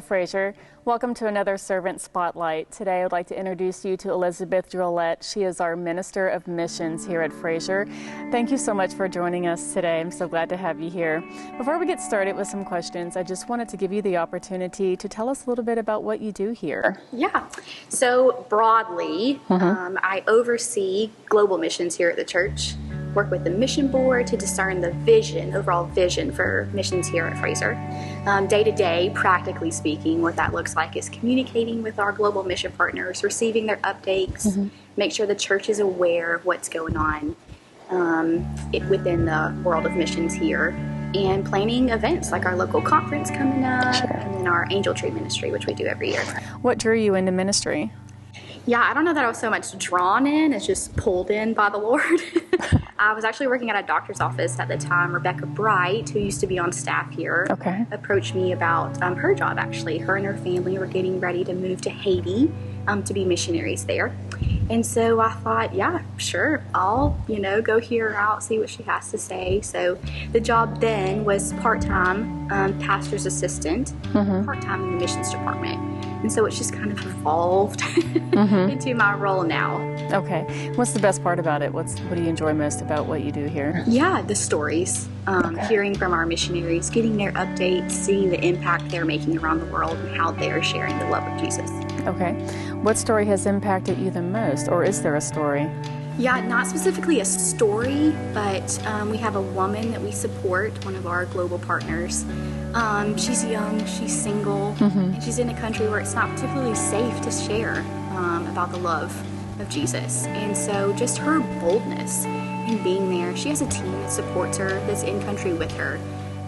Fraser. Welcome to another Servant Spotlight. Today I'd like to introduce you to Elizabeth Drollette. She is our Minister of Missions here at Fraser. Thank you so much for joining us today. I'm so glad to have you here. Before we get started with some questions, I just wanted to give you the opportunity to tell us a little bit about what you do here. Yeah, so broadly, I oversee global missions here at the church, work with the mission board to discern the vision, overall vision for missions here at Fraser. Day to day, practically speaking, what that looks like is communicating with our global mission partners, receiving their updates, make sure the church is aware of what's going on within the world of missions here, and planning events like our local conference coming up, and then our Angel Tree Ministry, which we do every year. What drew you into ministry? Yeah, I don't know that I was so much drawn in as just pulled in by the Lord. I was actually working at a doctor's office at the time. Rebecca Bright, who used to be on staff here, approached me about her job, actually. Her and her family were getting ready to move to Haiti to be missionaries there. And so I thought, yeah, sure, I'll, go hear her out, see what she has to say. So the job then was part-time pastor's assistant, part-time in the missions department. And so it's just kind of evolved into my role now. Okay. What's the best part about it? What do you enjoy most about what you do here? Yeah, the stories. Hearing from our missionaries, getting their updates, seeing the impact they're making around the world and how they're sharing the love of Jesus. Okay. What story has impacted you the most, or is there a story? Yeah, not specifically a story, but we have a woman that we support, one of our global partners. She's young, she's single, and she's in a country where it's not particularly safe to share about the love of Jesus. And so just her boldness in being there, she has a team that supports her, that's in country with her.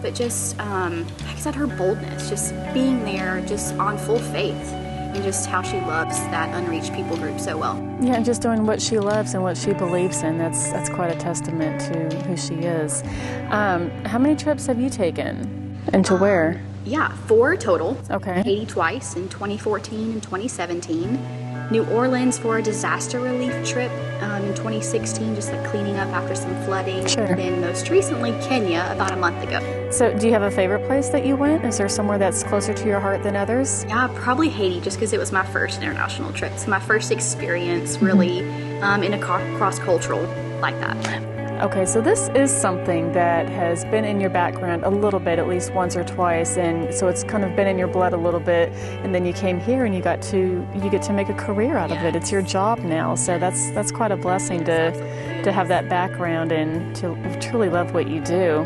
But just, like I said, her boldness, just being there, just on full faith, and just how she loves that unreached people group so well. Yeah, and just doing what she loves and what she believes in, that's quite a testament to who she is. How many trips have you taken? And to where? Yeah, 4 total. Okay. Haiti twice in 2014 and 2017. New Orleans for a disaster relief trip in 2016, just like cleaning up after some flooding. Sure. And then most recently, Kenya, about a month ago. So do you have a favorite place that you went? Is there somewhere that's closer to your heart than others? Yeah, probably Haiti, just because it was my first international trip. So my first experience really in a cross-cultural like that. Okay, so this is something that has been in your background a little bit, at least once or twice, and so it's kind of been in your blood a little bit, and then you came here and you get to make a career out of it. It's your job now, so that's quite a blessing to have that background and to truly love what you do.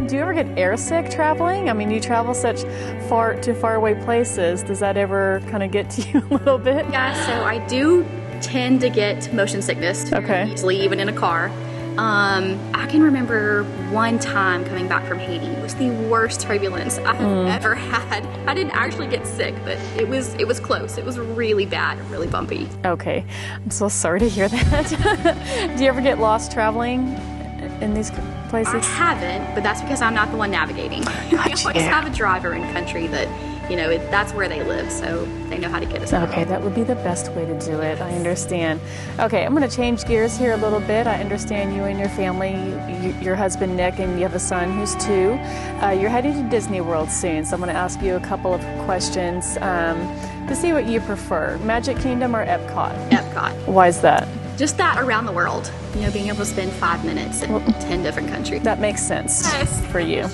Do you ever get airsick traveling? I mean, you travel such far away places. Does that ever kind of get to you a little bit? Yeah, so I do tend to get motion sickness easily, even in a car. I can remember one time coming back from Haiti. It was the worst turbulence I have ever had. I didn't actually get sick, but it was close. It was really bad and really bumpy. Okay, I'm so sorry to hear that. Do you ever get lost traveling in these places? I haven't, but that's because I'm not the one navigating. I always have a driver in country that, that's where they live, so they know how to get us out. Okay, that would be the best way to do it. I understand. Okay, I'm going to change gears here a little bit. I understand you and your family, your husband Nick, and you have a son who's 2. You're heading to Disney World soon, so I'm going to ask you a couple of questions to see what you prefer, Magic Kingdom or Epcot? Epcot. Why is that? Just that around the world, being able to spend 5 minutes in 10 different countries. That makes sense for you.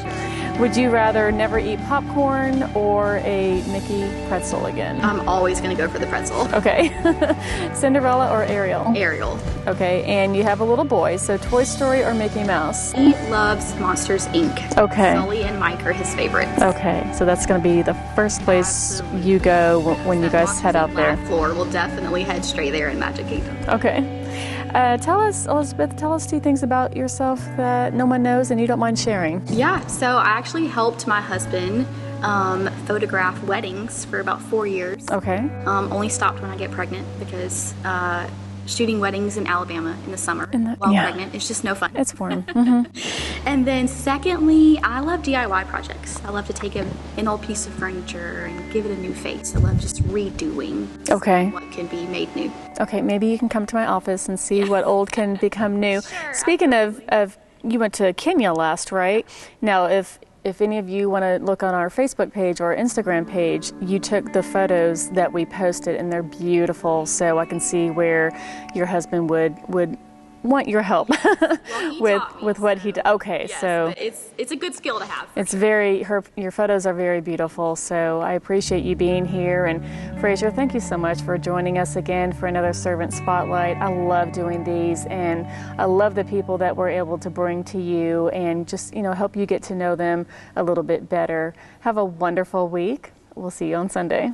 Would you rather never eat popcorn or a Mickey pretzel again? I'm always going to go for the pretzel. Okay. Cinderella or Ariel? Ariel. Okay, and you have a little boy, so Toy Story or Mickey Mouse? He loves Monsters, Inc. Okay. Sully and Mike are his favorites. Okay, so that's going to be the first place you go when you guys head out there. Floor, we'll definitely head straight there in Magic Kingdom. Okay. Tell us, Elizabeth, 2 things about yourself that no one knows and you don't mind sharing. Yeah, so I actually helped my husband photograph weddings for about 4 years. Okay. Only stopped when I get pregnant because shooting weddings in Alabama in the summer while pregnant is just no fun. It's warm. And then secondly, I love DIY projects. I love to take an old piece of furniture and give it a new face. I love just redoing what can be made new. Okay, maybe you can come to my office and see what old can become new. Sure. Speaking of you went to Kenya last, right? Now, if if any of you want to look on our Facebook page or Instagram page, you took the photos that we posted, and they're beautiful. So I can see where your husband would want your help with what he does. Okay, yes, so it's a good skill to have. It's very your photos are very beautiful. So I appreciate you being here. And Fraser, thank you so much for joining us again for another Servant Spotlight. I love doing these, and I love the people that we're able to bring to you and just help you get to know them a little bit better. Have a wonderful week. We'll see you on Sunday.